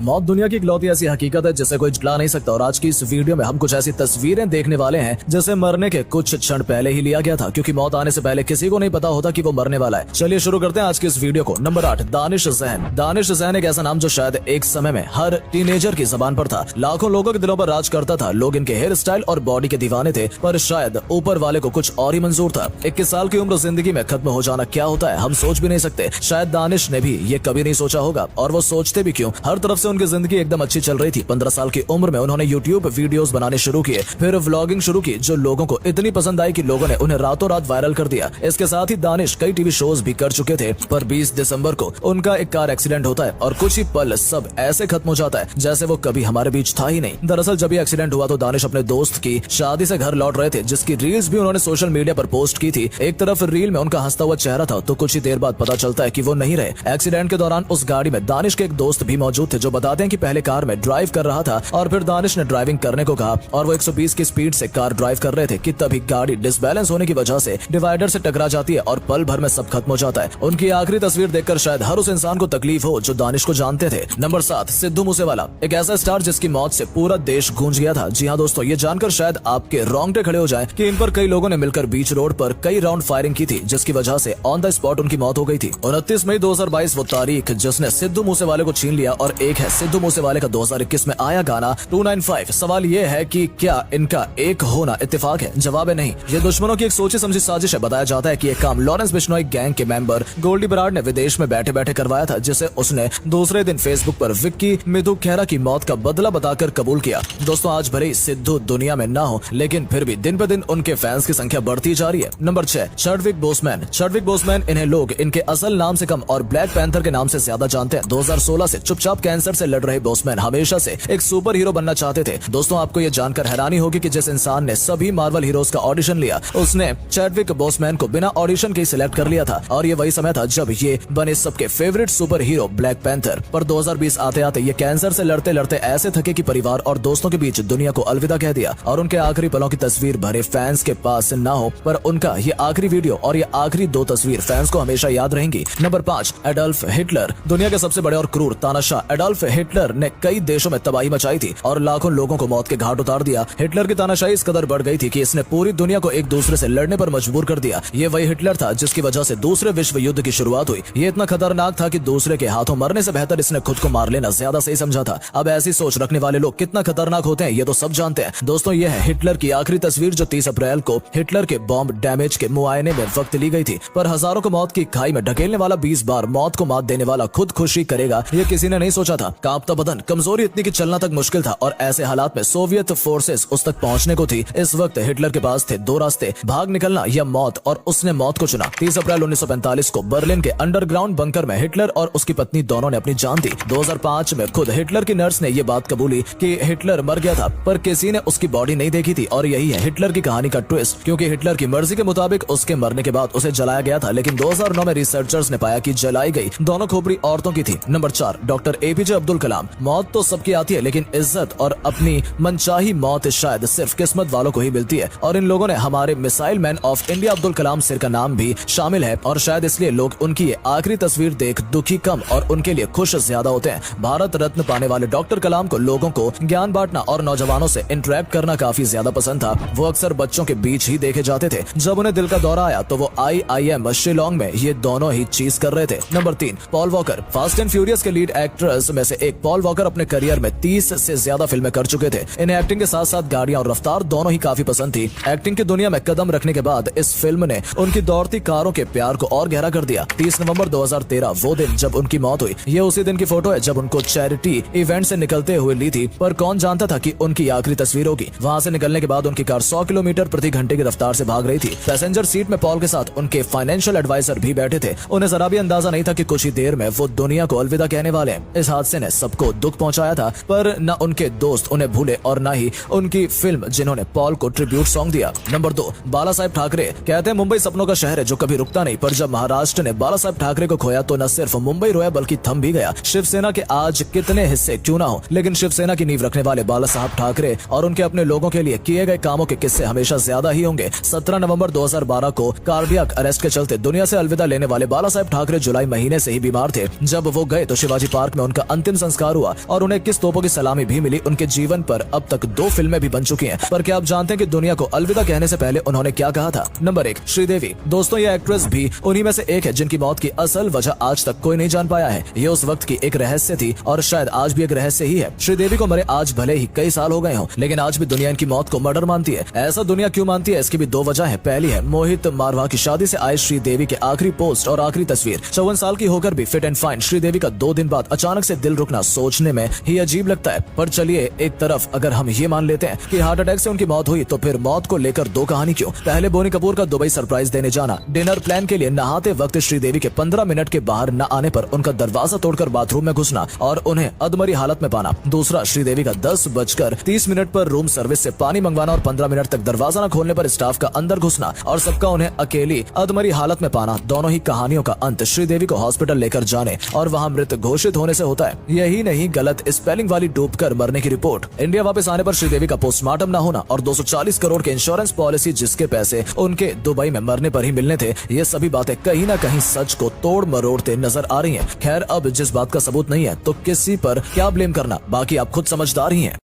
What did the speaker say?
मौत दुनिया की इकलौती ऐसी हकीकत है जिसे कोई झुठला नहीं सकता और आज की इस वीडियो में हम कुछ ऐसी तस्वीरें देखने वाले हैं जैसे मरने के कुछ क्षण पहले ही लिया गया था, क्योंकि मौत आने से पहले किसी को नहीं पता होता कि वो मरने वाला है। चलिए शुरू करते हैं आज की इस वीडियो को। नंबर 8, दानिश जैन। दानिश जैन एक ऐसा नाम जो शायद एक समय में हर टीनेजर की जबान पर था। लाखों लोगों के दिलों पर राज करता था। लोग इनके हेयर स्टाइल और बॉडी के दीवाने थे, पर शायद ऊपर वाले को कुछ और ही मंजूर था। 21 साल की उम्र जिंदगी में खत्म हो जाना क्या होता है हम सोच भी नहीं सकते। शायद दानिश ने भी ये कभी नहीं सोचा होगा, और वो सोचते भी क्यों। हर तरफ से उनकी जिंदगी एकदम अच्छी चल रही थी। 15 साल की उम्र में उन्होंने यूट्यूब वीडियोस बनाने शुरू किए, फिर व्लॉगिंग शुरू की जो लोगों को इतनी पसंद आई कि लोगों ने उन्हें रातों रात वायरल कर दिया। इसके साथ ही दानिश कई टीवी शोज भी कर चुके थे, पर 20 दिसंबर को उनका एक कार एक्सीडेंट होता है और कुछ ही पल सब ऐसे खत्म हो जाता है जैसे वो कभी हमारे बीच था ही नहीं। दरअसल जब ये एक्सीडेंट हुआ तो दानिश अपने दोस्त की शादी से घर लौट रहे थे, जिसकी रील्स भी उन्होंने सोशल मीडिया पर पोस्ट की थी। एक तरफ रील में उनका हंसता हुआ चेहरा था तो कुछ ही देर बाद पता चलता है कि वो नहीं रहे। एक्सीडेंट के दौरान उस गाड़ी में दानिश के एक दोस्त भी मौजूद थे जो बताते हैं कि पहले कार में ड्राइव कर रहा था और फिर दानिश ने ड्राइविंग करने को कहा और वो 120 की स्पीड से कार ड्राइव कर रहे थे कि तभी गाड़ी डिसबैलेंस होने की वजह से डिवाइडर से टकरा जाती है और पल भर में सब खत्म हो जाता है। उनकी आखिरी तस्वीर देखकर शायद हर उस इंसान को तकलीफ हो जो दानिश को जानते थे। नंबर 7, सिद्धू मूसेवाला। एक ऐसा स्टार जिसकी मौत से पूरा देश गूंज गया था। जी हाँ दोस्तों, ये जानकर शायद आपके रोंगटे खड़े हो जाएं कि इन पर कई लोगों ने मिलकर बीच रोड पर कई राउंड फायरिंग की थी, जिसकी वजह से ऑन द स्पॉट उनकी मौत हो गई थी। 29 मई 2022 वो तारीख जिसने सिद्धू मूसेवाले को छीन लिया, और एक है सिद्धू मूसेवाले का 2021 में आया गाना 295। सवाल ये है कि क्या इनका एक होना इत्तेफाक है? जवाब है नहीं। ये दुश्मनों की एक सोची समझी साजिश है। बताया जाता है कि यह काम लॉरेंस बिश्नोई गैंग के मेंबर गोल्डी बराड़ ने विदेश में बैठे बैठे करवाया था, जिसे उसने दूसरे दिन फेसबुक पर विक्की मिथु खेरा की मौत का बदला बताकर कबूल किया। दोस्तों, आज भले ही सिद्धू दुनिया में ना हो, लेकिन फिर भी दिन पे दिन उनके फैंस की संख्या बढ़ती जा रही है। Number 6, Chadwick Boseman. Chadwick Boseman, इन्हें लोग इनके असल नाम से कम और ब्लैक पैंथर के नाम से ज्यादा जानते हैं। 2016 से चुपचाप कैंसर से लड़ रहे बोसमैन हमेशा से एक सुपर हीरो बनना चाहते थे। दोस्तों, आपको ये जानकर हैरानी होगी कि जिस इंसान ने सभी मार्वल हीरोज का ऑडिशन लिया, उसने चैडविक बोसमैन को बिना ऑडिशन के सिलेक्ट कर लिया था, और ये वही समय था जब ये बने सबके favourite super hero black panther. पर 2020 आते आते ये कैंसर से लड़ते लड़ते ऐसे थके कि परिवार और दोस्तों के बीच दुनिया को अलविदा कह दिया, और उनके आखिरी पलों की तस्वीर भरे फैंस के पास ना हो, पर उनका ये आखिरी वीडियो और ये आखिरी 2 तस्वीर फैंस को हमेशा याद रहेंगी। Number 5, Adolf Hitler. दुनिया के सबसे बड़े और क्रूर तानाशाह एडल्फ हिटलर ने कई देशों में तबाही मचाई थी और लाखों लोगों को मौत के घाट उतार दिया। हिटलर की तानाशाही इस कदर बढ़ गई थी कि इसने पूरी दुनिया को एक दूसरे से लड़ने पर मजबूर कर दिया। ये वही हिटलर था जिसकी वजह से दूसरे विश्व युद्ध की शुरुआत हुई। ये इतना खतरनाक था कि दूसरे के हाथों मरने से बेहतर इसने खुद को मार लेना ज्यादा सही समझा था। अब ऐसी सोच रखने वाले लोग कितना खतरनाक होते हैं ये तो सब जानते हैं। दोस्तों, ये है हिटलर की आखिरी तस्वीर जो 30 अप्रैल को हिटलर के बॉम्ब डैमेज के मुआयने में वक्त ली गई थी। पर हजारों को मौत की खाई में ढकेलने वाला 20 बार मौत को मात देने वाला खुद खुशी करेगा, ये किसी ने नहीं सोचा था। कांपता बदन, कमजोरी इतनी कि चलना तक मुश्किल था, और ऐसे हालात में सोवियत फोर्सेस उस तक पहुंचने को थी। इस वक्त हिटलर के पास थे 2 रास्ते, भाग निकलना या मौत, और उसने मौत को चुना। 30 अप्रैल 1945 को बर्लिन के अंडरग्राउंड बंकर में हिटलर और उसकी पत्नी दोनों ने अपनी जान दी। 2005 में खुद हिटलर की नर्स ने यह बात कबूली कि हिटलर मर गया था, पर किसी ने उसकी बॉडी नहीं देखी थी, और यही है हिटलर की कहानी का ट्विस्ट, क्योंकि हिटलर की मर्जी के मुताबिक उसके मरने के बाद उसे जलाया गया था, लेकिन 2009 में रिसर्चर्स ने पाया कि जलाई गई दोनों खोपड़ी औरतों की थी। Number 4, doctor APJ Abdul Kalam. मौत तो सबकी आती है, लेकिन इज्जत और अपनी मनचाही मौत शायद सिर्फ किस्मत वालों को ही मिलती है, और इन लोगों ने हमारे missile man of India Abdul Kalam sir का नाम भी शामिल है, और शायद इसलिए लोग उनकी ये आखिरी तस्वीर देख दुखी कम और उनके लिए खुश ज्यादा होते हैं। भारत रत्न पाने वाले डॉक्टर कलाम को लोगों को ज्ञान बांटना और नौजवानों से इंटरेक्ट करना काफी ज्यादा पसंद था। वो अक्सर बच्चों के बीच ही देखे जाते थे। जब उन्हें दिल का दौरा आया तो वो IIM शिलोंग में ये दोनों ही चीज कर रहे थे। Number 3, Paul walker. Fast and furious के लीड एक्ट्रेस में से एक पॉल वॉकर अपने करियर में 30 से ज्यादा फिल्में कर चुके थे। इन्हें एक्टिंग के साथ साथ गाड़ियां और रफ्तार दोनों ही काफी पसंद थी। एक्टिंग की दुनिया में कदम रखने के बाद इस फिल्म ने उनकी दौड़ती कारों के प्यार को और गहरा कर दिया। 30 नवंबर 2013 वो दिन जब उनकी मौत हुई। ये उसी दिन की फोटो है जब उनको चैरिटी इवेंट से निकलते हुए ली थी, पर कौन जानता था कि उनकी आखिरी तस्वीर होगी। वहां से निकलने के बाद उनकी कार 100 किलोमीटर प्रति घंटे की रफ्तार से भाग रही थी। पैसेंजर सीट में पॉल के साथ उनके फाइनेंशियल एडवाइजर भी बैठे थे। उन्हें जरा भी अंदाजा नहीं था कि कुछ ही देर में वो दुनिया को अलविदा कहने वाले हैं। इस हादसे ने सबको दुख पहुंचाया था, पर न उनके दोस्त उन्हें भूले और न ही उनकी फिल्म जिन्होंने पॉल को ट्रिब्यूट सॉन्ग दिया। नंबर 2, बाला साहेब ठाकरे। कहते हैं मुंबई सपनों का शहर है जो कभी रुकता नहीं, पर जब महाराष्ट्र ने बाला साहेब ठाकरे को खोया तो न सिर्फ मुंबई रोया बल्कि थम भी गया। शिवसेना के आज कितने हिस्से क्यों ना हो, लेकिन शिवसेना की नींव रखने वाले बाला साहब ठाकरे और उनके अपने लोगों के लिए किए गए कामों के किस्से हमेशा ज्यादा ही होंगे। 17 नवंबर 2012 को कार्डियक अरेस्ट के चलते दुनिया से अलविदा लेने वाले बाला साहेब ठाकरे जुलाई महीने से ही बीमार थे। जब वो गए तो शिवाजी पार्क में उनका अंतिम अंतिम संस्कार हुआ और उन्हें 21 तोपों की सलामी भी मिली। उनके जीवन पर अब तक 2 फिल्में भी बन चुकी हैं। पर क्या आप जानते हैं कि दुनिया को अलविदा कहने से पहले उन्होंने क्या कहा था? नंबर 1, श्रीदेवी। दोस्तों, ये एक्ट्रेस भी उन्हीं में से एक है जिनकी मौत की असल वजह आज तक कोई नहीं जान पाया है। ये उस वक्त की एक रहस्य थी और शायद आज भी एक रहस्य ही है। श्रीदेवी को मरे आज भले ही कई साल हो गए हों, लेकिन आज भी दुनिया इनकी मौत को मर्डर मानती है। ऐसा दुनिया क्यों मानती है, इसकी भी 2 वजह है। पहली है मोहित मारवाह की शादी से आए श्रीदेवी के आखिरी पोस्ट और आखिरी तस्वीर। 54 साल की होकर भी फिट एंड फाइन श्रीदेवी का 2 दिन बाद अचानक से दिल रुकना सोचने में ही अजीब लगता है। पर चलिए, एक तरफ अगर हम ये मान लेते हैं कि हार्ट अटैक से उनकी मौत हुई, तो फिर मौत को लेकर 2 कहानी क्यों? पहले बोनी कपूर का दुबई सरप्राइज देने जाना, डिनर प्लान के लिए नहाते वक्त श्रीदेवी के 15 मिनट के बाहर न आने पर उनका दरवाजा तोड़कर बाथरूम में घुसना और उन्हें अधमरी हालत में पाना। दूसरा, श्रीदेवी का 10:30 पर रूम सर्विस से पानी मंगवाना और 15 मिनट तक दरवाजा न खोलने पर स्टाफ का अंदर घुसना और सबका उन्हें अकेली अधमरी हालत में पाना। दोनों ही कहानियों का अंत श्रीदेवी को हॉस्पिटल लेकर जाने और वहां मृत घोषित होने से होता है। यही नहीं, गलत स्पेलिंग वाली डूबकर मरने की रिपोर्ट। इंडिया वापस आने पर श्रीदेवी का पोस्टमार्टम न होना और 240 करोड़ के इंश्योरेंस पॉलिसी जिसके पैसे उनके दुबई में मरने पर ही मिलने थे, ये सभी बातें कहीं ना कहीं सच को तोड़ मरोड़ते नजर आ रही हैं। खैर, अब जिस बात का सबूत नहीं है तो किसी पर क्या ब्लेम करना, बाकी आप खुद समझदार ही हैं।